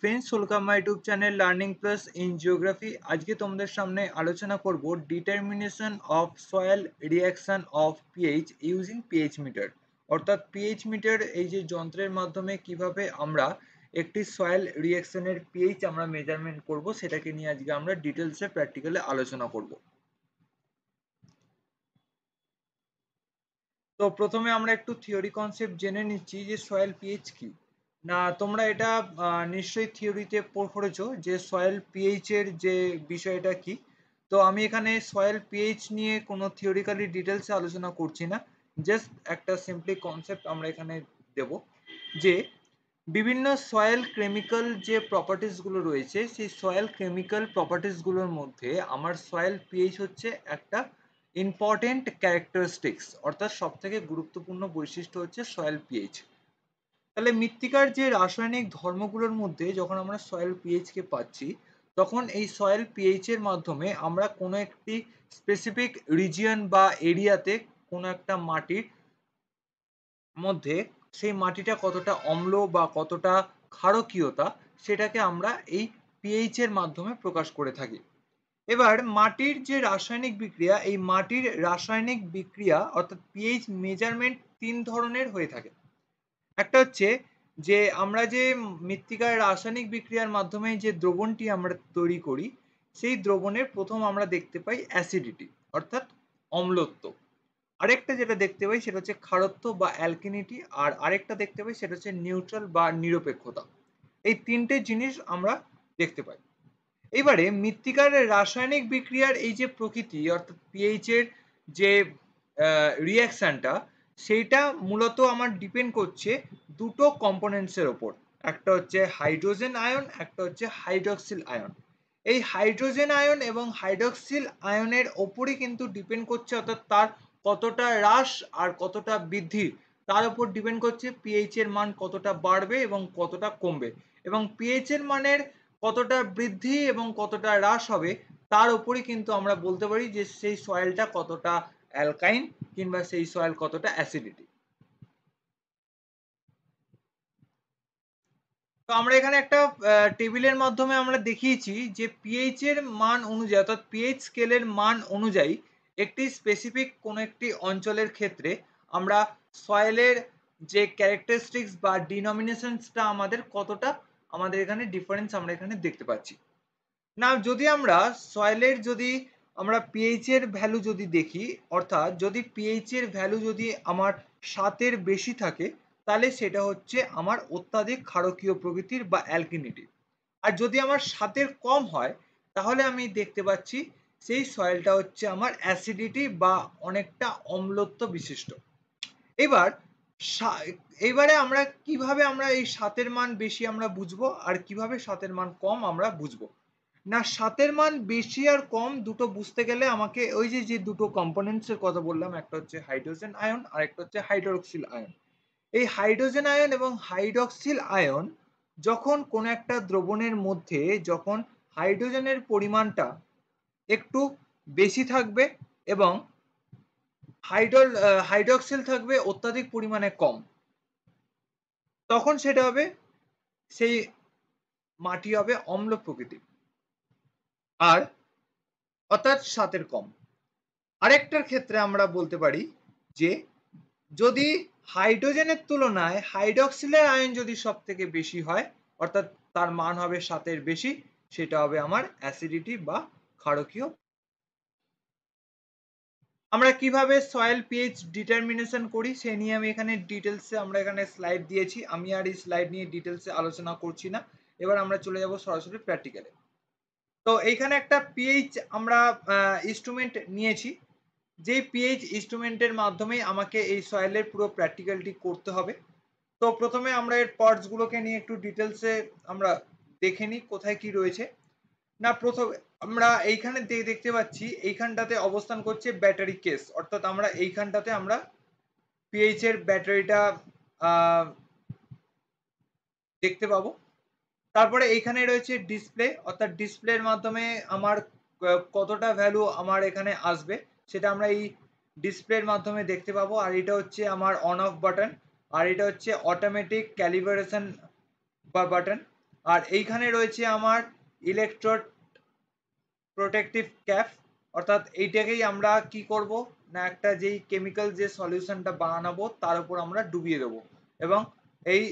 Friends, welcome my YouTube channel learning plus in geography. আজকে তোমাদের সামনে আলোচনা করব determination of soil reaction of pH using pH metre. অর্থাৎ পিএইচ মিটার এই যে যন্ত্রের মাধ্যমে কিভাবে আমরা একটি সয়েল রিঅ্যাকশনের পিএইচ আমরা মেজারমেন্ট করব, সেটাকে নিয়ে আজকে আমরা ডিটেলসে প্র্যাকটিক্যালি আলোচনা করব। তো প্রথমে আমরা একটু থিওরি কনসেপ্ট জেনে নিচ্ছি যে সয়েল পিএইচ কি। না, তোমরা এটা নিশ্চয়ই থিওরিতে পড়েছো যে সয়েল পিএইচ এর যে বিষয়টা কি। তো আমি এখানে সয়েল পিএইচ নিয়ে কোনো থিওরিক্যালি ডিটেলসে আলোচনা করছি না, জাস্ট একটা সিম্পলি কনসেপ্ট আমরা এখানে দেব যে বিভিন্ন সয়েল কেমিক্যাল যে প্রপার্টিসগুলো রয়েছে, সেই সয়েল কেমিক্যাল প্রপার্টিসগুলোর মধ্যে আমার সয়েল পিএইচ হচ্ছে একটা ইম্পর্টেন্ট ক্যারেক্টারিস্টিক্স, অর্থাৎ সব থেকে গুরুত্বপূর্ণ বৈশিষ্ট্য হচ্ছে সয়েল পিএইচ। তাহলে মৃত্তিকার যে রাসায়নিক ধর্মগুলোর মধ্যে যখন আমরা সয়েল পিএইচ কে পাচ্ছি, তখন এই সয়েল পিএইচ এর মাধ্যমে আমরা কোনো একটি স্পেসিফিক রিজিয়ন বা এরিয়াতে কোনো একটা মাটির মধ্যে সেই মাটিটা কতটা অম্ল বা কতটা ক্ষারকীয়তা, সেটাকে আমরা এই পিএইচ এর মাধ্যমে প্রকাশ করে থাকি। এবার মাটির যে রাসায়নিক বিক্রিয়া, এই মাটির রাসায়নিক বিক্রিয়া অর্থাৎ পিএইচ মেজারমেন্ট তিন ধরনের হয়ে থাকে। একটা হচ্ছে যে আমরা যে মৃত্তিকার রাসায়নিক বিক্রিয়ার মাধ্যমে যে দ্রবণটি আমরা তৈরি করি, সেই দ্রবণের প্রথম আমরা দেখতে পাই অ্যাসিডিটি অর্থাৎ অম্লত্ব। আরেকটা যেটা দেখতে পাই সেটা হচ্ছে ক্ষারত্ব বা অ্যালকিনিটি, আর আরেকটা দেখতে পাই সেটা হচ্ছে নিউট্রাল বা নিরপেক্ষতা। এই তিনটে জিনিস আমরা দেখতে পাই। এবারে মৃত্তিকার রাসায়নিক বিক্রিয়ার এই যে প্রকৃতি অর্থাৎ পিএইচ এর যে রিঅ্যাকশনটা, সেইটা মূলত আমার ডিপেন্ড করছে দুটো কম্পোনেন্টসের ওপর। একটা হচ্ছে হাইড্রোজেন আয়ন, একটা হচ্ছে হাইড্রক্সিল আয়ন। এই হাইড্রোজেন আয়ন এবং হাইড্রক্সিল আয়নের ওপরই কিন্তু ডিপেন্ড করছে, অর্থাৎ তার কতটা হ্রাস আর কতটা বৃদ্ধি, তার উপর ডিপেন্ড করছে পিএইচ এর মান কতটা বাড়বে এবং কতটা কমবে। এবং পিএইচ এর মানের কতটা বৃদ্ধি এবং কতটা হ্রাস হবে, তার উপরই কিন্তু আমরা বলতে পারি যে সেই সয়েলটা কতটা অ্যালকাইন কিংবা সেই সয়েল কতটা অ্যাসিডিটি। তো আমরা এখানে একটা টেবিলের মাধ্যমে আমরা দেখিয়েছি যে পিএইচ এর মান অনুযায়ী অর্থাৎ পিএইচ স্কেলের মান অনুযায়ী একটি স্পেসিফিক কোনো একটি অঞ্চলের ক্ষেত্রে আমরা সয়েলের যে ক্যারেক্টারিস্টিক্স বা ডিনোমিনেশনসটা আমাদের কতটা, আমাদের এখানে ডিফারেন্স আমরা এখানে দেখতে পাচ্ছি। না, যদি আমরা সয়েলের যদি আমরা পিএইচ এর ভ্যালু যদি দেখি, অর্থাৎ যদি পিএইচ এর ভ্যালু যদি আমার 7-এর বেশি থাকে, তাহলে সেটা হচ্ছে আমার অত্যাধিক ক্ষারকীয় প্রকৃতির বা অ্যালকিনিটি। আর যদি আমার 7-এর কম হয়, তাহলে আমি দেখতে পাচ্ছি সেই সয়েলটা হচ্ছে আমার অ্যাসিডিটি বা অনেকটা অম্লত্ব বিশিষ্ট। এবার এইবারে আমরা কিভাবে আমরা এই 7-এর মান বেশি আমরা বুঝবো আর কিভাবে 7-এর মান কম আমরা বুঝবো। না, 7-এর মান বেশি আর কম দুটো বুঝতে গেলে আমাকে ওই যে যে দুটো কম্পোনেন্টস এর কথা বললাম, একটা হচ্ছে হাইড্রোজেন আয়ন আর একটা হচ্ছে হাইড্রোক্সিল আয়ন। এই হাইড্রোজেন আয়ন এবং হাইড্রোক্সিল আয়ন যখন কোন একটা দ্রবণের মধ্যে যখন হাইড্রোজেনের পরিমাণটা একটু বেশি থাকবে এবং হাইড্রোক্সিল থাকবে অত্যাধিক পরিমাণে কম, তখন সেটা হবে সেই মাটি হবে অম্ল প্রকৃতির, আর অর্থাৎ 7-এর কম। আরেকটার ক্ষেত্রে আমরা বলতে পারি যে যদি হাইড্রোজেনের তুলনায় হাইড্রোক্সিলের আয়ন যদি সব থেকে বেশি হয়, অর্থাৎ তার মান হবে 7-এর বেশি, সেটা হবে আমার অ্যাসিডিটি বা ক্ষারকীয়। আমরা কিভাবে সয়েল পিএইচ ডিটারমিনেশন করি সে নিয়ে আমি এখানে ডিটেলসে আমরা এখানে স্লাইড দিয়েছি, আমি আর এই স্লাইড নিয়ে ডিটেলসে আলোচনা করছি না। এবার আমরা চলে যাব সরাসরি প্র্যাকটিক্যালে। তো এইখানে একটা পিএইচ আমরা ইনস্ট্রুমেন্ট নিয়েছি, যেই পিএইচ ইনস্ট্রুমেন্টের মাধ্যমে আমাকে এই সয়েলের পুরো প্র্যাকটিক্যালটি করতে হবে। তো প্রথমে আমরা এর পার্টসগুলোকে নিয়ে একটু ডিটেলসে আমরা দেখে নিই কোথায় কি রয়েছে। না, প্রথমে আমরা এইখানে দেখতে পাচ্ছি এইখানটাতে অবস্থান করছে ব্যাটারি কেস, অর্থাৎ আমরা এইখানটাতে আমরা পিএইচ এর ব্যাটারিটা দেখতে পাবো। তারপরে এইখানে রয়েছে ডিসপ্লে, অর্থাৎ ডিসপ্লের মাধ্যমে আমার কতটা ভ্যালু আমার এখানে আসবে সেটা আমরা এই ডিসপ্লের মাধ্যমে দেখতে পাবো। আর এটা হচ্ছে আমার অন অফ বাটন, আর এটা হচ্ছে অটোমেটিক ক্যালিব্রেশন বা বাটন। আর এইখানে রয়েছে আমার ইলেকট্রোড প্রোটেক্টিভ ক্যাপ, অর্থাৎ এইটাকেই আমরা কি করব না একটা যেই কেমিক্যাল যে সলিউশনটা বানাবো তার উপর আমরা ডুবিয়ে দেবো, এবং এই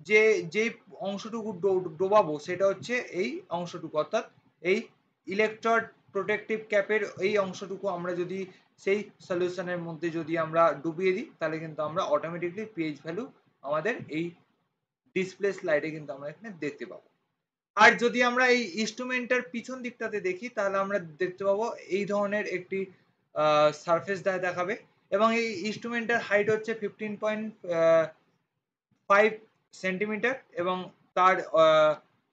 যে যেই অংশটুকু ডোবাবো সেটা হচ্ছে এই অংশটুকু, অর্থাৎ এই ইলেকট্রোড প্রোটেক্টিভ ক্যাপের এই অংশটুকু আমরা যদি সেই সলিউশনের মধ্যে যদি আমরা ডুবিয়ে দিই তাহলে কিন্তু আমরা অটোমেটিকলি পিএইচ ভ্যালু আমাদের এই ডিসপ্লে স্লাইডে কিন্তু আমরা এখানে দেখতে পাবো। আর যদি আমরা এই ইনস্ট্রুমেন্টের পিছন দিকটাতে দেখি তাহলে আমরা দেখতে পাবো এই ধরনের একটি সারফেস দেখাবে, এবং এই ইনস্ট্রুমেন্টের হাইট হচ্ছে 15.5 সেন্টিমিটার এবং তার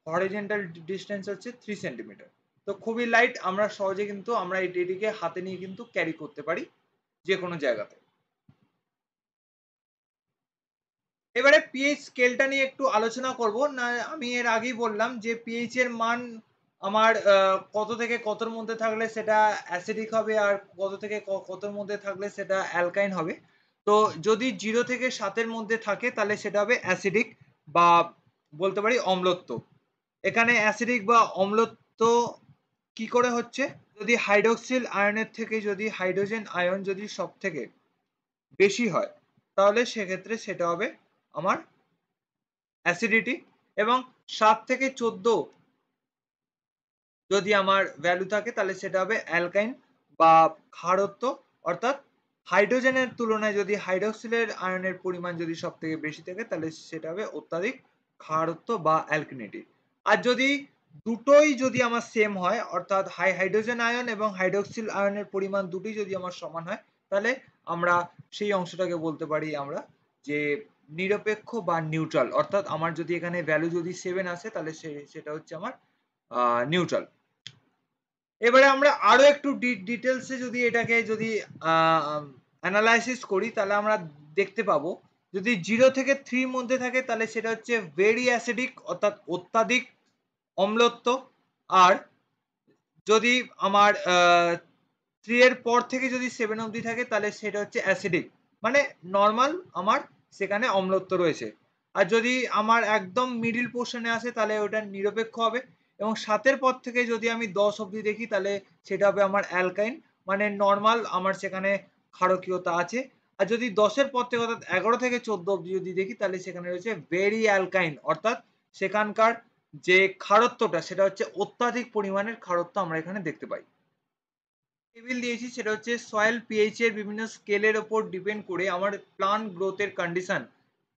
হরিজন্টাল ডিস্টেন্স হচ্ছে 3 সেন্টিমিটার। তো খুবই লাইট, আমরা সহজে কিন্তু আমরা এটিকে হাতে নিয়ে কিন্তু ক্যারি করতে পারি যে কোনো জায়গাতে। এবারে পিএইচ স্কেলটা নিয়ে একটু আলোচনা করব না। আমি এর আগেই বললাম যে পিএইচ এর মান আমার কত থেকে কতর মধ্যে থাকলে সেটা অ্যাসিডিক হবে, আর কত থেকে কতর মধ্যে থাকলে সেটা অ্যালকাইন হবে। তো যদি 0 থেকে 7-এর মধ্যে থাকে তাহলে সেটা হবে অ্যাসিডিক বা বলতে পারি অম্লত্ব। এখানে অ্যাসিডিক বা অম্লত্ব কি করে হচ্ছে, যদি হাইড্রোক্সিল আয়নের থেকে যদি হাইড্রোজেন আয়ন যদি সব থেকে বেশি হয় তাহলে সেক্ষেত্রে সেটা হবে আমার অ্যাসিডিটি, এবং 7 থেকে 14 যদি আমার ভ্যালু থাকে তাহলে সেটা হবে অ্যালকাইন বা ক্ষারত্ব, অর্থাৎ হাইড্রোজেনের তুলনায় যদি হাইড্রোক্সিলের আয়নের পরিমাণ যদি সব থেকে বেশি থাকে তাহলে সেটা হবে অত্যাধিক ক্ষারত্ব বা অ্যালকিনিটি। আর যদি দুটোই যদি আমার সেম হয়, অর্থাৎ হাইড্রোজেন আয়ন এবং হাইড্রোক্সিল আয়নের পরিমাণ দুটোই যদি আমার সমান হয় তাহলে আমরা সেই অংশটাকে বলতে পারি আমরা যে নিরপেক্ষ বা নিউট্রাল, অর্থাৎ আমার যদি এখানে ভ্যালু যদি 7 আসে তাহলে সেটা হচ্ছে আমার নিউট্রাল। এবারে আমরা আরো একটু ডিটেলসে যদি এটাকে যদি অ্যানালাইসিস করি তাহলে আমরা দেখতে পাবো যদি 0 থেকে 3 মধ্যে থাকে তাহলে সেটা হচ্ছে ভেরি অ্যাসিডিক, অর্থাৎ অত্যাধিক অম্লত্ব। আর যদি আমার 3 এর পর থেকে যদি 7 অবধি থাকে তাহলে সেটা হচ্ছে অ্যাসিডিক, মানে নর্মাল আমার সেখানে অম্লত্ব রয়েছে। আর যদি আমার একদম মিডিল পোর্শনে আসে তাহলে ওটা নিরপেক্ষ হবে, এবং 7-এর পর থেকে যদি আমি 10 অবধি দেখি তাহলে সেটা হবে আমার অ্যালকাইন, মানে নর্মাল আমার সেখানে ক্ষারকীয়তা আছে। আর যদি 10-এর পর থেকে অর্থাৎ 11 থেকে 14 অবধি যদি দেখি তাহলে সেখানে রয়েছে ভেরি অ্যালকাইন, অর্থাৎ সেখানকার যে ক্ষারত্বটা সেটা হচ্ছে অত্যাধিক পরিমাণের ক্ষারত্ব আমরা এখানে দেখতে পাই। টেবিল দিয়েছি সেটা হচ্ছে সয়েল পিএইচ এর বিভিন্ন স্কেলের ওপর ডিপেন্ড করে আমার প্লান্ট গ্রোথের কন্ডিশন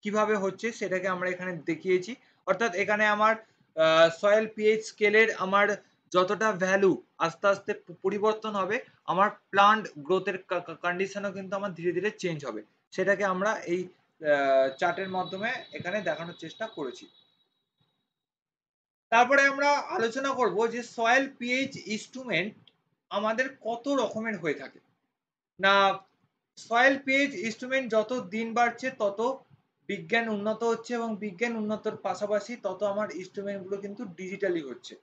কিভাবে হচ্ছে সেটাকে আমরা এখানে দেখিয়েছি। অর্থাৎ এখানে আমার সয়েল পিএইচ স্কেলের আমার যতটা ভ্যালু আস্তে আস্তে পরিবর্তন হবে, আমার প্লান্ট গ্রোথের কন্ডিশনও কিন্তু আমার ধীরে ধীরে চেঞ্জ হবে, সেটাকে আমরা এই চার্টের মাধ্যমে এখানে দেখানোর চেষ্টা করেছি। তারপরে আমরা আলোচনা করব যে সয়েল পিএইচ ইনস্ট্রুমেন্ট আমাদের কত রকমের হয়ে থাকে। না, সয়েল পিএইচ ইনস্ট্রুমেন্ট যত দিন বাড়ছে তত বিজ্ঞান উন্নত হচ্ছে, এবং বিজ্ঞান উন্নতর পাশাপাশি তত আমার ইনস্ট্রুমেন্টগুলো কিন্তু ডিজিটালি হচ্ছে।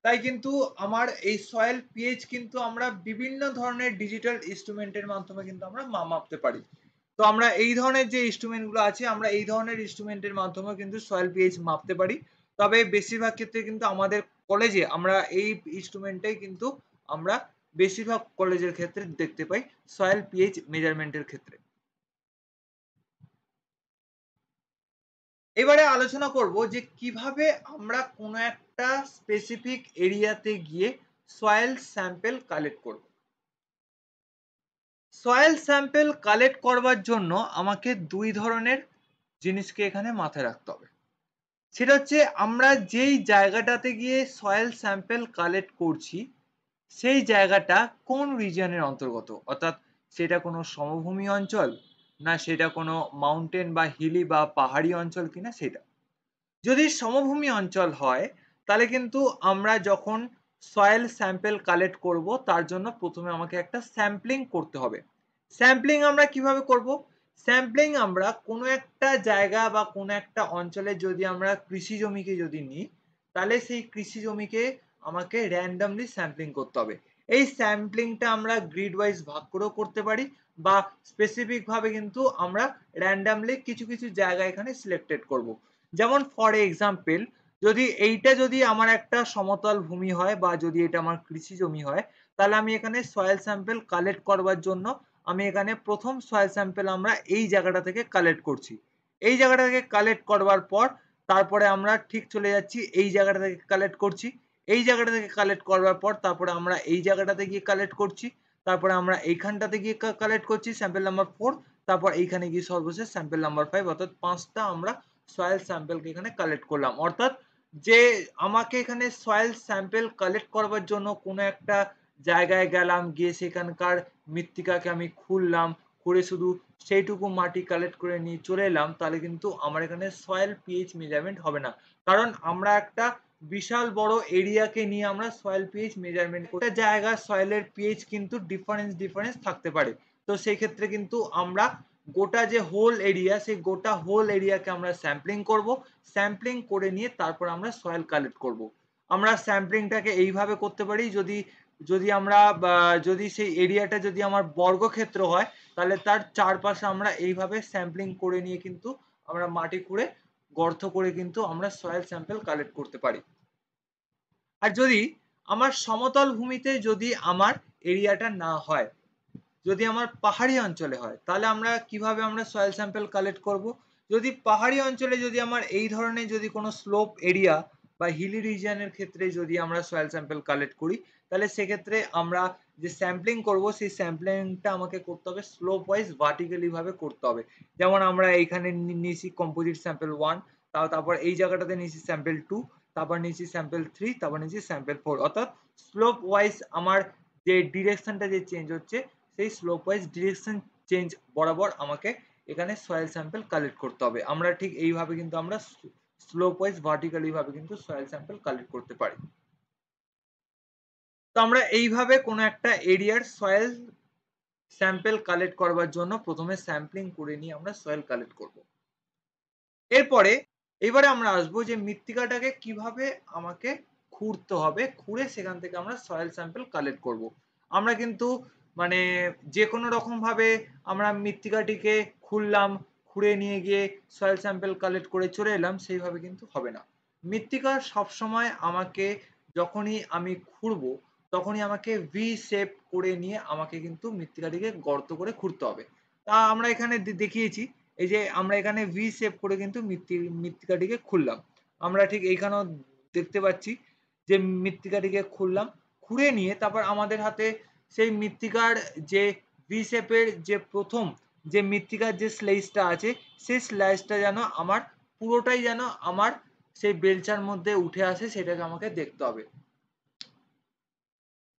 তাই কিন্তু আমার এই সয়েল পিএইচ কিন্তু আমরা বিভিন্ন ধরনের ডিজিটাল ইনস্ট্রুমেন্টের মাধ্যমে কিন্তু আমরা মাপতে পারি। তো আমরা এই ধরনের যে ইনস্ট্রুমেন্টগুলো আছে আমরা এই ধরনের ইনস্ট্রুমেন্টের মাধ্যমে কিন্তু সয়েল পিএইচ মাপতে পারি। তবে বেশিরভাগ ক্ষেত্রে কিন্তু আমাদের কলেজে আমরা এই ইনস্ট্রুমেন্টটাই কিন্তু আমরা বেশিরভাগ কলেজের ক্ষেত্রে দেখতে পাই সয়েল পিএইচ মেজারমেন্টের ক্ষেত্রে। এবারে আলোচনা করব যে কিভাবে আমরা কোনো একটা স্পেসিফিক এরিয়াতে গিয়ে সয়েল স্যাম্পল কালেক্ট করব। সয়েল স্যাম্পল কালেক্ট করবার জন্য আমাকে দুই ধরনের জিনিসকে এখানে মাথায় রাখতে হবে। সেটা হচ্ছে আমরা যেই জায়গাটাতে গিয়ে সয়েল স্যাম্পল কালেক্ট করছি সেই জায়গাটা কোন রিজিয়নের অন্তর্গত, অর্থাৎ সেটা কোনো সমভূমি অঞ্চল না সেটা কোনো মাউন্টেন বা হিলি বা পাহাড়ি অঞ্চল কিনা সেটা। যদি সমভূমি অঞ্চল হয় তাহলে কিন্তু আমরা যখন সয়েল স্যাম্পল কালেক্ট করব তার জন্য প্রথমে আমাকে একটা স্যাম্পলিং করতে হবে। স্যাম্পলিং আমরা কিভাবে করব? স্যাম্পলিং আমরা কোনো একটা জায়গা বা কোনো একটা অঞ্চলে যদি আমরা কৃষি জমিকে যদি নিই তাহলে সেই কৃষি জমিকে আমাকে র্যান্ডমলি স্যাম্পলিং করতে হবে। এই স্যাম্পলিংটা আমরা গ্রিড ওয়াইজ ভাগ করেও করতে পারি বা স্পেসিফিক ভাবে কিন্তু আমরা র্যান্ডমলি কিছু কিছু জায়গা এখানে সিলেক্টেড করব। যেমন ফর এক্সাম্পল যদি এইটা যদি আমার একটা সমতল ভূমি হয় বা যদি এটা আমার কৃষি জমি হয়, তাহলে আমি এখানে সয়েল স্যাম্পল কালেক্ট করবার জন্য আমি এখানে প্রথম সয়েল স্যাম্পল আমরা এই জায়গাটা থেকে কালেক্ট করছি। এই জায়গাটা থেকে কালেক্ট করবার পর তারপরে আমরা ঠিক চলে যাচ্ছি এই জায়গাটা থেকে কালেক্ট করছি। এই জায়গাটা থেকে কালেক্ট করবার পর তারপরে আমরা এই জায়গাটাতে গিয়ে কালেক্ট করছি। তারপরে আমরা এইখানটাতে গিয়ে কালেক্ট করছি স্যাম্পল নাম্বার 4। তারপর এইখানে গিয়ে সর্বশেষ স্যাম্পল নাম্বার 5, অর্থাৎ 5টা আমরা সয়েল স্যাম্পলকে এখানে কালেক্ট করলাম। অর্থাৎ যে আমাকে এখানে সয়েল স্যাম্পল কালেক্ট করবার জন্য কোনো একটা জায়গায় গেলাম, গিয়ে সেখানকার মৃত্তিকাকে আমি খুঁড়লাম, খুঁড়ে শুধু সেইটুকু মাটি কালেক্ট করে নিয়ে চলে এলাম, তাহলে কিন্তু আমার এখানে সয়েল পিএইচ মেজারমেন্ট হবে না। কারণ আমরা একটা বিশাল বড় এরিয়াকে নিয়ে আমরা সয়েল পিএইচ মেজারমেন্ট করি। একটা জায়গার সয়েলের পিএইচ কিন্তু ডিফারেন্স থাকতে পারে। তো সেই ক্ষেত্রে কিন্তু আমরা গোটা যে হোল এরিয়া, সেই গোটা হোল এরিয়াকে আমরা স্যাম্পলিং করব। স্যাম্পলিং করে নিয়ে তারপর আমরা সয়েল কালেক্ট করব। আমরা স্যাম্পলিংটাকে এইভাবে করতে পারি, যদি যদি আমরা যদি সেই এরিয়াটা যদি আমার বর্গক্ষেত্র হয়, তাহলে তার চারপাশে আমরা এইভাবে স্যাম্পলিং করে নিয়ে কিন্তু আমরা মাটি খুঁড়ে গর্ত করে কিন্তু আমরা সয়েল স্যাম্পল কালেক্ট করতে পারি। আর যদি আমার সমতল ভূমিতে যদি আমার এরিয়াটা না হয়, যদি আমার পাহাড়ি অঞ্চলে হয়, তাহলে আমরা কিভাবে আমরা সয়েল স্যাম্পল কালেক্ট করব? যদি পাহাড়ি অঞ্চলে যদি আমার এই ধরনের যদি কোনো স্লোপ এরিয়া বা হিলি রিজিয়নের ক্ষেত্রে যদি আমরা সয়েল স্যাম্পল কালেক্ট করি, তাহলে সেক্ষেত্রে আমরা যে স্যাম্পলিং করব সেই স্যাম্পলিংটা আমাকে করতে হবে স্লোপ ওয়াইজ ভার্টিক্যালি ভাবে করতে হবে। যেমন আমরা এইখানে নিয়েছি কম্পোজিট স্যাম্পল 1, তারপর এই জায়গাটাতে নিয়েছি স্যাম্পল 2, তারপর নিয়েছি স্যাম্পল 3, তারপর নিয়েছি স্যাম্পল 4। অর্থাৎ স্লোপ ওয়াইজ আমার যে ডিরেকশনটা যে চেঞ্জ হচ্ছে, সেই স্লোপ ওয়াইজ ডিরেকশন চেঞ্জ বরাবর আমাকে এখানে সয়েল স্যাম্পল কালেক্ট করতে হবে। আমরা ঠিক এইভাবে কিন্তু আমরা স্লোপ ওয়াইজ ভার্টিক্যালি ভাবে কিন্তু সয়েল স্যাম্পল কালেক্ট করতে পারি। তো আমরা এইভাবে কোনো একটা এরিয়ার সয়েল স্যাম্পল কালেক্ট করবার জন্য প্রথমে স্যাম্পলিং করে নিয়ে আমরা সয়েল কালেক্ট করব। এরপরে এবারে আমরা আসবো যে মৃত্তিকাটাকে কিভাবে আমাকে খুঁড়তে হবে, খুঁড়ে সেখান থেকে আমরা সয়েল স্যাম্পল কালেক্ট করব। আমরা কিন্তু মানে যে কোনো রকম ভাবে আমরা মৃত্তিকাটিকে খুঁড়লাম, খুঁড়ে নিয়ে গিয়ে সয়েল স্যাম্পল কালেক্ট করে চলে এলাম, সেইভাবে কিন্তু হবে না। মৃত্তিকা সবসময় আমাকে যখনই আমি খুঁড়বো তখনই আমাকে ভি শেপ করে নিয়ে আমাকে কিন্তু মৃত্তিকাটিকে গর্ত করে খুঁড়তে হবে। তা আমরা এখানে দেখিয়েছি, এই যে আমরা এখানে ভি শেপ করে কিন্তু মৃত্তিকাটিকে খুললাম। আমরা ঠিক এইখানেও দেখতে পাচ্ছি যে মৃত্তিকাটিকে খুললাম, খুঁড়ে নিয়ে তারপর আমাদের হাতে সেই মৃত্তিকার যে ভি শেপের যে প্রথম যে মৃত্তিকার যে স্লাইসটা আছে, সেই স্লাইসটা যেন আমার পুরোটাই যেন আমার সেই বেলচার মধ্যে উঠে আসে, সেটাকে আমাকে দেখতে হবে।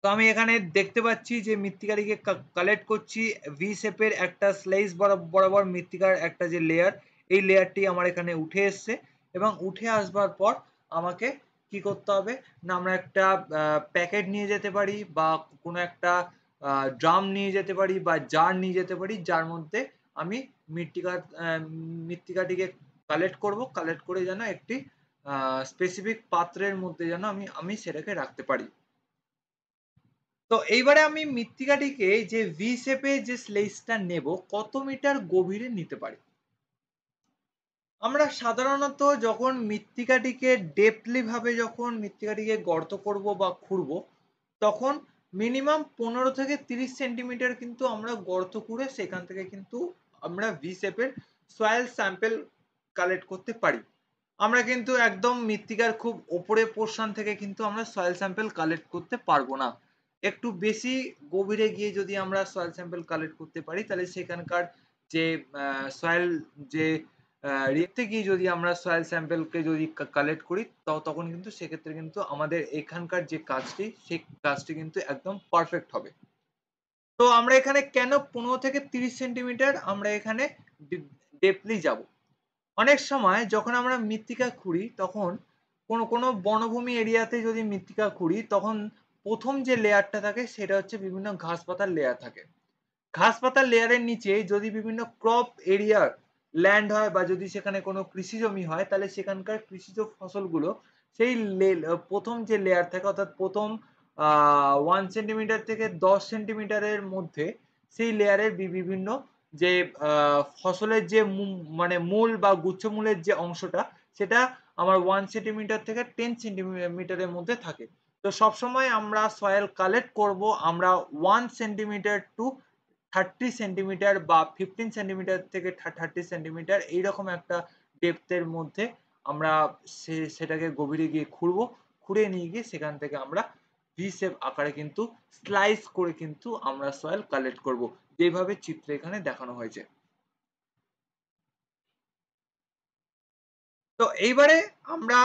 তো আমি এখানে দেখতে পাচ্ছি যে মৃত্তিকাটিকে কালেক্ট করছি, ভি শেপের একটা স্লাইস বরাবর মৃত্তিকার একটা যে লেয়ার, এই লেয়ারটি আমার এখানে উঠে এসছে। এবং উঠে আসবার পর আমাকে কি করতে হবে না, আমরা একটা প্যাকেট নিয়ে যেতে পারি বা কোনো একটা ড্রাম নিয়ে যেতে পারি বা জার নিয়ে যেতে পারি, যার মধ্যে আমি মৃত্তিকাটিকে কালেক্ট করব। কালেক্ট করে যেন একটি স্পেসিফিক পাত্রের মধ্যে যেন আমি সেটাকে রাখতে পারি। তো এইবারে আমি মৃত্তিকাটিকে যে ভি শেপে যে স্লেইসটা নেব, কত মিটার গভীরে নিতে পারি? আমরা সাধারণত যখন মৃত্তিকাটিকে ডেপলি ভাবে যখন মৃত্তিকাটিকে গর্ত করব বা খুঁড়ব, তখন মিনিমাম 15 থেকে 30 সেন্টিমিটার কিন্তু আমরা গর্ত খুঁড়ে সেখান থেকে কিন্তু আমরা ভি শেপের সয়েল স্যাম্পল কালেক্ট করতে পারি। আমরা কিন্তু একদম মৃত্তিকার খুব ওপরে পোর্শন থেকে কিন্তু আমরা সয়েল স্যাম্পল কালেক্ট করতে পারবো না। একটু বেশি গভীরে গিয়ে যদি আমরা সয়েল স্যাম্পল কালেক্ট করতে পারি, তাহলে সেখানকার যে সয়েল যে রেতে গিয়ে যদি আমরা সয়েল স্যাম্পলকে যদি কালেক্ট করি, তখন কিন্তু সেক্ষেত্রে কিন্তু আমাদের এখানকার যে কাজটি, সেই কাজটি কিন্তু একদম পারফেক্ট হবে। তো আমরা এখানে কেন 15 থেকে 30 সেন্টিমিটার আমরা এখানে ডেপলি যাব? অনেক সময় যখন আমরা মৃত্তিকা খুঁড়ি, তখন কোনো বনভূমি এরিয়াতে যদি মৃত্তিকা খুঁড়ি, তখন প্রথম যে লেয়ারটা থাকে সেটা হচ্ছে বিভিন্ন ঘাস পাতার লেয়ার থাকে। ঘাস পাতার লেয়ারের নিচে যদি বিভিন্ন ক্রপ এরিয়ার ল্যান্ড হয় বা যদি সেখানে কোনো কৃষি জমি হয়, তাহলে সেখানকার কৃষিজ ফসলগুলো সেই প্রথম যে লেয়ার থাকে, অর্থাৎ প্রথম 1 সেন্টিমিটার থেকে 10 সেন্টিমিটারের মধ্যে সেই লেয়ারের বিভিন্ন যে ফসলের যে মানে মূল বা গুচ্ছমূলের যে অংশটা, সেটা আমার 1 সেন্টিমিটার থেকে 10 সেন্টিমিটারের মধ্যে থাকে। তো সবসময় আমরা সয়েল কালেক্ট করব আমরা 1 সেন্টিমিটার টু 30 সেন্টিমিটার বা 15 সেন্টিমিটার থেকে 30 সেন্টিমিটার এইরকম একটা ডেপথের মধ্যে আমরা সেটাকে গভীরে গিয়ে খুঁড়বো, খুঁড়ে নিয়ে গিয়ে সেখান থেকে আমরা ভি শেপ আকারে কিন্তু স্লাইস করে কিন্তু আমরা সয়েল কালেক্ট করব, যেভাবে চিত্রে এখানে দেখানো হয়েছে। তো এইবারে আমরা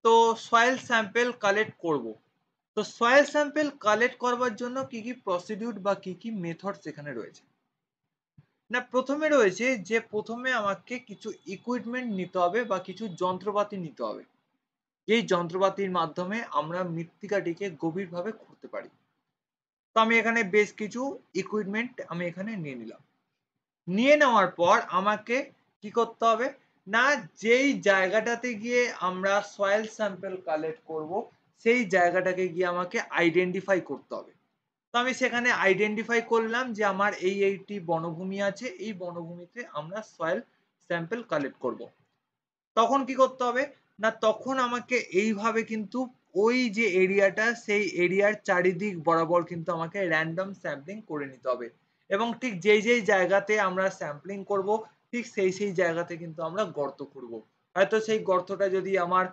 তো সয়েল স্যাম্পেল কালেক্ট করব। তো সয়েল স্যাম্পেল কালেক্ট করবার জন্য কি কি প্রসিডিউর বা কি কি মেথডস এখানে রয়েছে? না, প্রথমে রয়েছে যে প্রথমে আমাকে কিছু ইকুইপমেন্ট নিতে হবে বা কিছু যন্ত্রপাতি নিতে হবে, যেই যন্ত্রপাতির মাধ্যমে আমরা মৃত্তিকাটিকে গভীরভাবে খুঁড়তে পারি। তো আমি এখানে বেশ কিছু ইকুইপমেন্ট আমি এখানে নিয়ে নিলাম। নিয়ে নেওয়ার পর আমাকে কি করতে হবে না, যেই জায়গাটাতে গিয়ে আমরা সয়েল স্যাম্পল কালেক্ট করব সেই জায়গাটাকে গিয়ে আমাকে আইডেন্টিফাই করতে হবে। তো আমি সেখানে আইডেন্টিফাই করলাম যে আমার এইটি বনভূমি আছে, এই বনভূমিতে আমরা সয়েল স্যাম্পল কালেক্ট করব। তখন কি করতে হবে না, তখন আমাকে এইভাবে কিন্তু ওই যে এরিয়াটা সেই এরিয়ার চারিদিক বরাবর কিন্তু আমাকে র্যান্ডম স্যাম্পলিং করে নিতে হবে, এবং ঠিক যেই যেই জায়গাতে আমরা স্যাম্পলিং করব ঠিক সেই সেই জায়গাতে কিন্তু আমরা গর্ত করব। হয়তো সেই গর্তটা যদি আমার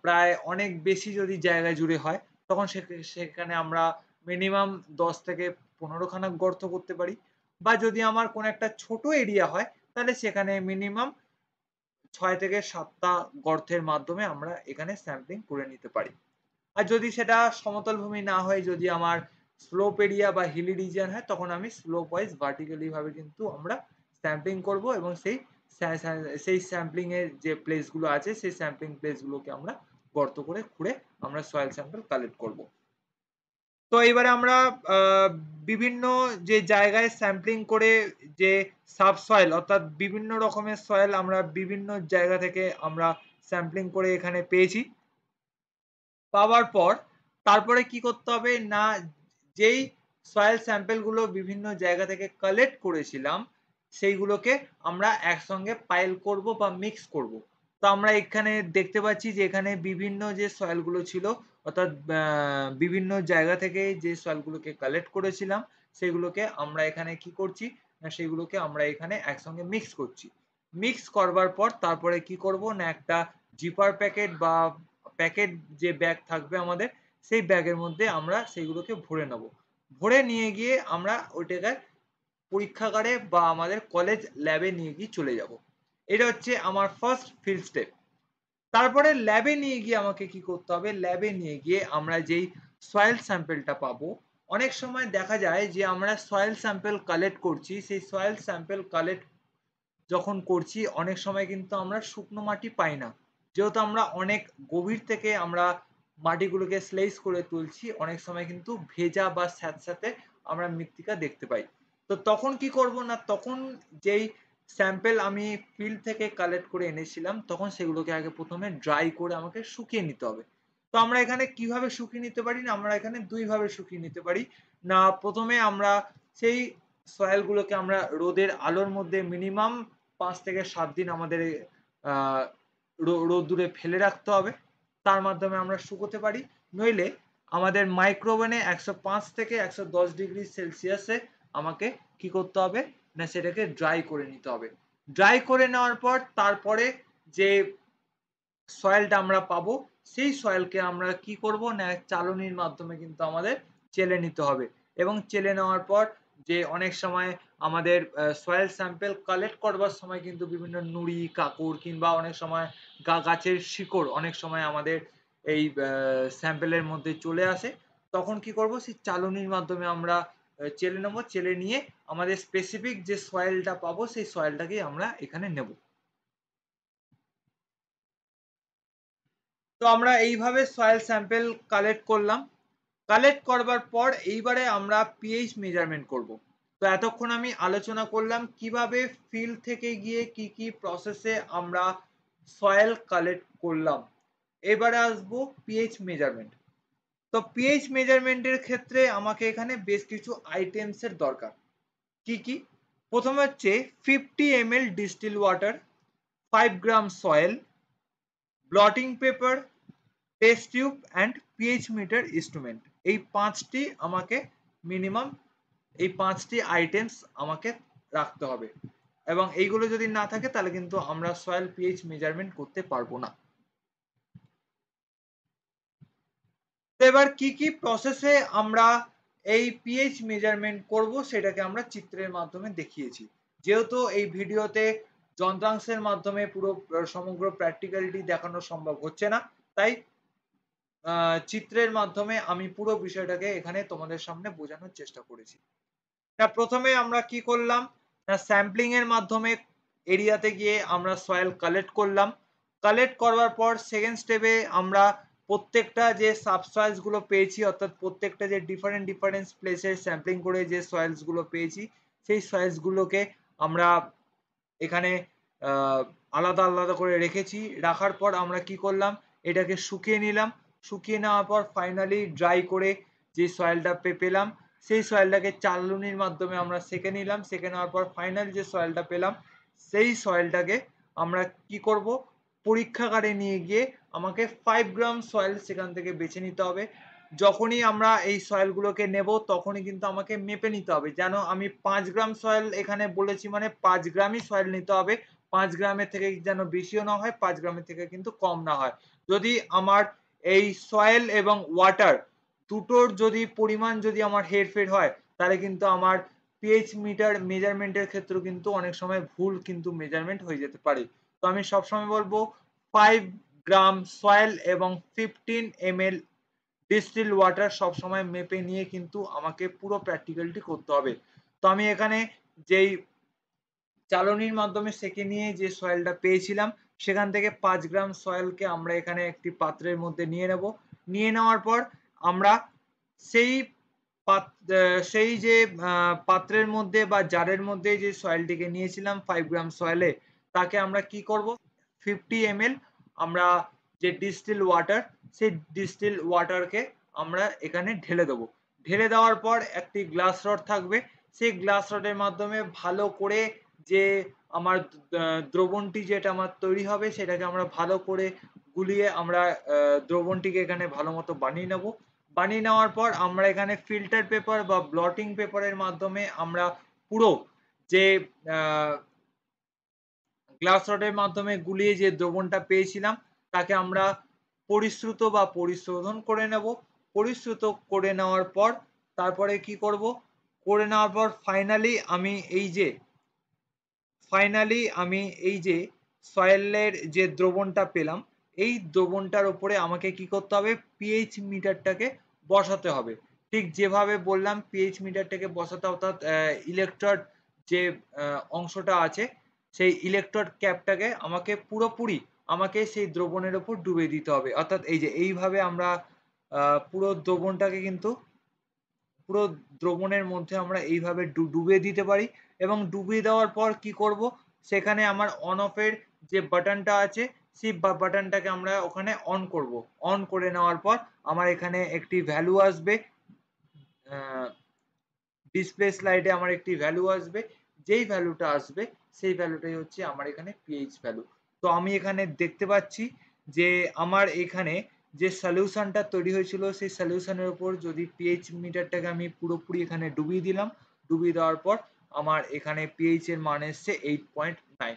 প্রায় অনেক বেশি যদি জায়গা জুড়ে হয় তখন সেখানে আমরা মিনিমাম 10 থেকে 15 খানা গর্ত করতে পারি, বা যদি আমার কোনো একটা ছোট এরিয়া হয় তাহলে সেখানে মিনিমাম 6 থেকে 7টা গর্তের মাধ্যমে আমরা এখানে স্যাম্পলিং করে নিতে পারি। আর যদি সেটা সমতল ভূমি না হয়, যদি আমার স্লোপ এরিয়া বা হিলি রিজিয়ন হয়, তখন আমি স্লোপ ওয়াইজ ভার্টিক্যালি ভাবে কিন্তু আমরা স্যাম্পলিং করব, এবং সেই স্যাম্পলিং এর যে প্লেস গুলো আছে সেই স্যাম্পলিং প্লেস গুলোকে আমরা গর্ত করে খুঁড়ে আমরা সয়েল স্যাম্পল কালেক্ট করব। তো এবারে আমরা বিভিন্ন যে জায়গায় স্যাম্পলিং করে যে সাবসয়েল অর্থাৎ বিভিন্ন রকমের সয়েল আমরা বিভিন্ন জায়গা থেকে আমরা স্যাম্পলিং করে এখানে পেয়েছি। পাওয়ার পর তারপরে কি করতে হবে না, যেই সয়েল স্যাম্পল গুলো বিভিন্ন জায়গা থেকে কালেক্ট করেছিলাম সেইগুলোকে আমরা একসঙ্গে পাইল করব বা মিক্স করব। তো আমরা এখানে দেখতে পাচ্ছি যে এখানে বিভিন্ন যে সয়েল গুলো ছিল অর্থাৎ বিভিন্ন জায়গা থেকে যে সয়েল গুলোকে কালেক্ট করেছিলাম সেগুলোকে আমরা এখানে কি করছি না, সেগুলোকে আমরা এখানে একসঙ্গে মিক্স করছি। মিক্স করবার পর তারপরে কি করব না, একটা জিপার প্যাকেট বা প্যাকেট যে ব্যাগ থাকবে আমাদের সেই ব্যাগের মধ্যে আমরা সেইগুলোকে ভরে নেব। ভরে নিয়ে গিয়ে আমরা ওইটাকে পরীক্ষাগারে বা আমাদের কলেজ ল্যাবে নিয়ে গিয়ে চলে যাব। এটা হচ্ছে আমার ফার্স্ট ফিল্ড স্টেপ। তারপরে ল্যাবে নিয়ে গিয়ে আমাকে কি করতে হবে, ল্যাবে নিয়ে গিয়ে আমরা যেই সয়েল স্যাম্পলটা পাবো, অনেক সময় দেখা যায় যে আমরা সয়েল স্যাম্পল কালেক্ট করছি, সেই সয়েল স্যাম্পল কালেক্ট যখন করছি অনেক সময় কিন্তু আমরা শুকনো মাটি পাই না, যেহেতু আমরা অনেক গভীর থেকে আমরা মাটিগুলোকে স্লাইস করে তুলছি, অনেক সময় কিন্তু ভেজা বা স্যাঁতস্যাঁতে আমরা মৃত্তিকা দেখতে পাই। তো তখন কি করব না, তখন যেই স্যাম্পল আমি ফিল্ড থেকে কালেক্ট করে এনেছিলাম তখন সেগুলোকে আগে প্রথমে ড্রাই করে আমাকে শুকিয়ে নিতে হবে। তো আমরা এখানে কিভাবে শুকিয়ে নিতে পারি না, আমরা এখানে দুই ভাবে শুকিয়ে নিতে পারি। না, প্রথমে আমরা সেই সয়েল গুলোকে আমরা রোদের আলোর মধ্যে মিনিমাম 5 থেকে 7 দিন আমাদের রোদ্দুরে ফেলে রাখতে হবে, তার মাধ্যমে আমরা শুকোতে পারি। নইলে আমাদের মাইক্রোওভেনে 105 থেকে 110 ডিগ্রি সেলসিয়াসে আমাকে কি করতে হবে না, সেটাকে ড্রাই করে নিতে হবে। ড্রাই করে নেওয়ার পর তারপরে যে সয়েলটা আমরা পাবো সেই সয়েলকে আমরা কি করব না, চালনির মাধ্যমে কিন্তু আমাদের চেলে নিতে হবে, এবং চেলে নেওয়ার পর যে অনেক সময় আমাদের সয়েল স্যাম্পল কালেক্ট করবার সময় কিন্তু বিভিন্ন নুড়ি কাঁকড় কিংবা অনেক সময় গাছের শিকড় অনেক সময় আমাদের এই স্যাম্পলের মধ্যে চলে আসে। তখন কি করব, সেই চালনির মাধ্যমে আমরা চেলে নেব, চেলে নিয়ে আমাদের স্পেসিফিক যে সয়েলটা পাবো সেই সয়েলটাকেই আমরা এখানে নেব। তো আমরা এইভাবে সয়েল স্যাম্পল কালেক্ট করলাম। কালেক্ট করবার পর এইবারে আমরা পিএইচ মেজারমেন্ট করব। তো এতক্ষণ আমি আলোচনা করলাম কিভাবে ফিল্ড থেকে গিয়ে কি কি প্রসেসে আমরা সয়েল কালেক্ট করলাম। এবারে আসবো পিএইচ মেজারমেন্ট। তো পিএইচ মেজারমেন্টের ক্ষেত্রে আমাকে এখানে বেশ কিছু আইটেমস এর দরকার। কি কি? প্রথমে হচ্ছে 50 ml distil water, 5 gram soil, bloating paper, test tube and pH metre instrument, এই পাঁচটি আমাকে মিনিমাম, এই পাঁচটি আইটেমস আমাকে রাখতে হবে, এবং এইগুলো যদি না থাকে তাহলে কিন্তু আমরা সয়েল পিএইচ মেজারমেন্ট করতে পারবো না। তো এবার কি কি প্রসেসে আমরা এই পিএইচ মেজারমেন্ট করব সেটাকে আমরা চিত্রের মাধ্যমে দেখিয়েছি। যেহেতু এই ভিডিওতে যন্ত্রাংশের মাধ্যমে পুরো সমগ্র প্র্যাকটিক্যালিটি দেখানো সম্ভব হচ্ছে না, তাই চিত্রের মাধ্যমে আমি পুরো বিষয়টাকে এখানে তোমাদের সামনে বোঝানোর চেষ্টা করেছি। প্রথমে আমরা কি করলাম না, স্যাম্পলিং এর মাধ্যমে এরিয়াতে গিয়ে আমরা সয়েল কালেক্ট করলাম। কালেক্ট করবার পর সেকেন্ড স্টেপে আমরা প্রত্যেকটা যে সাবসয়েলস গুলো পেয়েছি, অর্থাৎ প্রত্যেকটা যে ডিফারেন্ট প্লেসের স্যাম্পলিং করে যে সয়েলস গুলো পেয়েছি, সেই সয়েলস গুলোকে আমরা এখানে আলাদা আলাদা করে রেখেছি। রাখার পর আমরা কি করলাম, এটাকে শুকিয়ে নিলাম। শুকিয়ে নেওয়ার পর ফাইনালি ড্রাই করে যে সয়েলটা পেলাম, সেই সয়েলটাকে চালনির মাধ্যমে আমরা সেকে নিলাম। সেকে নেওয়ার পর ফাইনাল যে সয়েলটা পেলাম, সেই সয়েলটাকে আমরা কি করব, পরীক্ষাগারে নিয়ে গিয়ে আমাকে 5 গ্রাম সয়েল সেখান থেকে বেছে নিতে হবে। যখনই আমরা এই সয়েলগুলোকে নেব তখনই কিন্তু আমাকে মেপে নিতে হবে, যেন আমি 5 গ্রাম সয়েল এখানে বলেছি মানে 5 গ্রামই সয়েল নিতে হবে, 5 গ্রামের থেকে যেন বেশিও না হয়, 5 গ্রামের থেকে কিন্তু কম না হয়। যদি আমার এই সয়েল এবং ওয়াটার দুটোর যদি পরিমাণ যদি আমার হেরফের হয়, তাহলে কিন্তু আমার পিএইচ মিটার মেজারমেন্টের ক্ষেত্রে কিন্তু অনেক সময় ভুল কিন্তু মেজারমেন্ট হয়ে যেতে পারে। তো আমি সবসময় বলবো 5 গ্রাম সয়েল এবং 15 ml ডিস্টিল ওয়াটার সবসময় মেপে নিয়ে কিন্তু আমাকে পুরো প্র্যাকটিক্যালটি করতে হবে। তো আমি এখানে যেই চালনির মাধ্যমে সেকে নিয়ে যে সয়েলটা পেয়েছিলাম, সেখান থেকে 5 গ্রাম সয়েলকে আমরা এখানে একটি পাত্রের মধ্যে নিয়ে নেব। নিয়ে নেওয়ার পর আমরা সেই সেই যে পাত্রের মধ্যে বা জারের মধ্যে যে সয়েলটিকে নিয়েছিলাম 5 গ্রাম সয়েলে, তাকে আমরা কি করব, 50 ml আমরা যে ডিস্টিল ওয়াটার, সেই ডিস্টিল ওয়াটারকে আমরা এখানে ঢেলে দেবো। ঢেলে দেওয়ার পর একটি গ্লাস রড থাকবে, সেই গ্লাস রডের মাধ্যমে ভালো করে যে আমার দ্রবণটি যেটা আমার তৈরি হবে সেটাকে আমরা ভালো করে গুলিয়ে আমরা দ্রবণটিকে এখানে ভালো মতো বানিয়ে নেব। বানিয়ে নেওয়ার পর আমরা এখানে ফিল্টার পেপার বা ব্লটিং পেপারের মাধ্যমে আমরা পুরো যে গ্লাস রডের মাধ্যমে গুলিয়ে যে দ্রবণটা পেয়েছিলাম তাকে আমরা পরিশ্রুত বা পরিশোধন করে নেব। পরিশ্রুত করে নেওয়ার পর তারপরে কি করব, করে নেওয়ার পর ফাইনালি আমি এই যে সয়েলের যে দ্রবণটা পেলাম, এই দ্রবণটার উপরে আমাকে কি করতে হবে, পিএইচ মিটারটাকে বসাতে হবে। ঠিক যেভাবে বললাম পিএইচ মিটারটাকে বসাতে, অর্থাৎ ইলেকট্রড যে অংশটা আছে, সেই ইলেকট্রড ক্যাপটাকে আমাকে পুরোপুরি আমাকে সেই দ্রবণের উপর ডুবিয়ে দিতে হবে। অর্থাৎ এই যে এইভাবে আমরা পুরো দ্রবণটাকে কিন্তু পুরো দ্রবণের মধ্যে আমরা এইভাবে ডুবিয়ে দিতে পারি। এবং ডুবিয়ে দেওয়ার পর কি করব, সেখানে আমার অন অফ এর যে বাটনটা আছে, সেই বাটনটাকে আমরা ওখানে অন করব। অন করে নেওয়ার পর আমার এখানে একটি ভ্যালু আসবে, ডিসপ্লে স্লাইডে আমার একটি ভ্যালু আসবে। যেই ভ্যালুটা আসবে সেই ভ্যালুটাই হচ্ছে আমার এখানে পিএইচ ভ্যালু। তো আমি এখানে দেখতে পাচ্ছি যে আমার এখানে যে সলিউশনটা তৈরি হয়েছিল, সেই সলিউশনের উপর যদি পিএইচ মিটারটাকে আমি পুরোপুরি এখানে ডুবিয়ে দিলাম, ডুবিয়ে দেওয়ার পর আমার এখানে পিএইচ এর মান এসছে 8.9।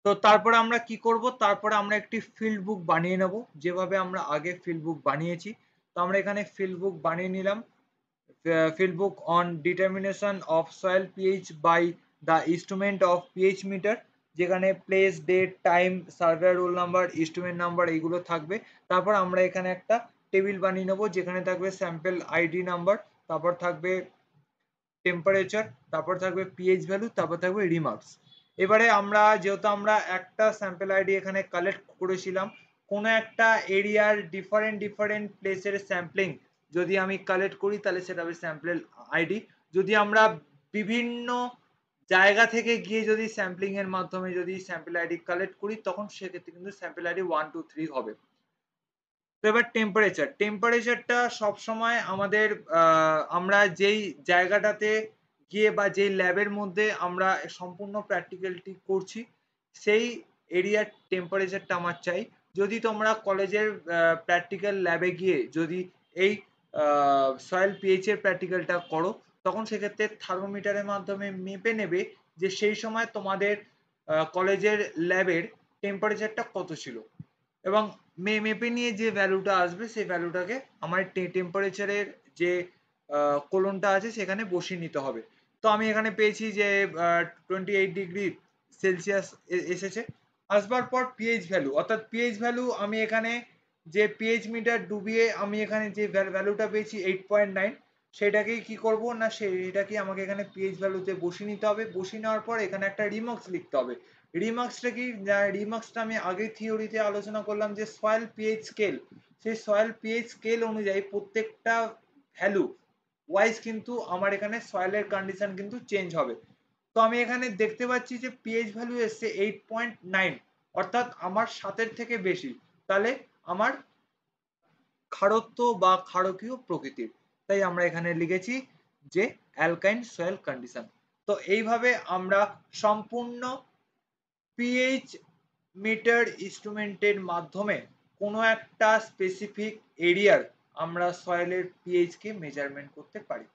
তো তারপরে আমরা কি করব, তারপরে আমরা একটি ফিল্ড বুক বানিয়ে নেব, যেভাবে আমরা আগে ফিল্ড বুক বানিয়েছি। তো আমরা এখানে ফিল্ড বুক বানিয়ে নিলাম। field book on determination of soil pH by the instrument of pH meter, যেখানে place, date, time, survey roll number, instrument number এইগুলো থাকবে। তারপর আমরা এখানে একটা টেবিল বানিয়ে নেব, যেখানে থাকবে স্যাম্পল আইডি নাম্বার, তারপর থাকবে টেম্পারেচার, তারপর থাকবে পিএইচ ভ্যালু, তারপর থাকবে রিমার্কস। এবারে আমরা যেহেতু আমরা একটা স্যাম্পল আইডি এখানে কালেক্ট করেছিলাম, কোনো একটা এরিয়ার ডিফারেন্ট প্লেসের স্যাম্পলিং যদি আমি কালেক্ট করি তাহলে সেটা হবে স্যাম্পল আইডি। যদি আমরা বিভিন্ন জায়গা থেকে গিয়ে যদি স্যাম্পলিং এর মাধ্যমে যদি স্যাম্পল আইডি কালেক্ট করি, তখন সেক্ষেত্রে কিন্তু স্যাম্পল আইডি 1 2 3 হবে। তো এবার টেম্পারেচারটা সবসময় আমাদের আমরা যেই জায়গাটাতে গিয়ে বা যেই ল্যাবের মধ্যে আমরা সম্পূর্ণ প্র্যাকটিক্যালটি করছি, সেই এরিয়ার টেম্পারেচারটা আমার চাই। যদি তোমরা কলেজের প্র্যাকটিক্যাল ল্যাবে গিয়ে যদি এই সয়েল পিএইচ এর প্র্যাকটিক্যালটা করো, তখন সেক্ষেত্রে থার্মোমিটারের মাধ্যমে মেপে নেবে যে সেই সময় তোমাদের কলেজের ল্যাবের টেম্পারেচারটা কত ছিল, এবং মেপে নিয়ে যে ভ্যালুটা আসবে সেই ভ্যালুটাকে আমার টেম্পারেচারের যে কোলনটা আছে সেখানে বসিয়ে নিতে হবে। তো আমি এখানে পেয়েছি যে 28 ডিগ্রি সেলসিয়াস এসেছে। আসবার পর পিএইচ ভ্যালু, অর্থাৎ পিএইচ ভ্যালু আমি এখানে যে পিএইচ মিটার ডুবিয়ে আমি এখানে যে ভ্যালুটা পেয়েছি 8.9, সেটাকেই কি করব না সেটাকে আমাকে এখানে পিএইচ ভ্যালুতে বসিয়ে নিতে হবে। বসিয়ে নেওয়ার পর এখানে একটা রিমার্কস লিখতে হবে। রিমার্কসটা কি, রিমার্কসটা আমি আগের থিওরিতে আলোচনা করলাম যে সয়েল পিএইচ স্কেল, সেই সয়েল পিএইচ স্কেল অনুযায়ী প্রত্যেকটা ভ্যালু ওয়াইজ কিন্তু আমার এখানে সয়েলের কন্ডিশন কিন্তু চেঞ্জ হবে। তো আমি এখানে দেখতে পাচ্ছি যে পিএইচ ভ্যালু এসছে 8.9, অর্থাৎ আমার 7-এর থেকে বেশি, তাহলে আমার ক্ষারত্ব বা ক্ষারকীয় প্রকৃতির। তাই আমরা এখানে লিখেছি যে অ্যালকাইন সয়েল কন্ডিশন। তো এইভাবে আমরা সম্পূর্ণ পিএইচ মিটার ইনস্ট্রুমেন্টের মাধ্যমে কোনো একটা স্পেসিফিক এরিয়ার আমরা সয়েলের পিএইচ কে মেজারমেন্ট করতে পারি।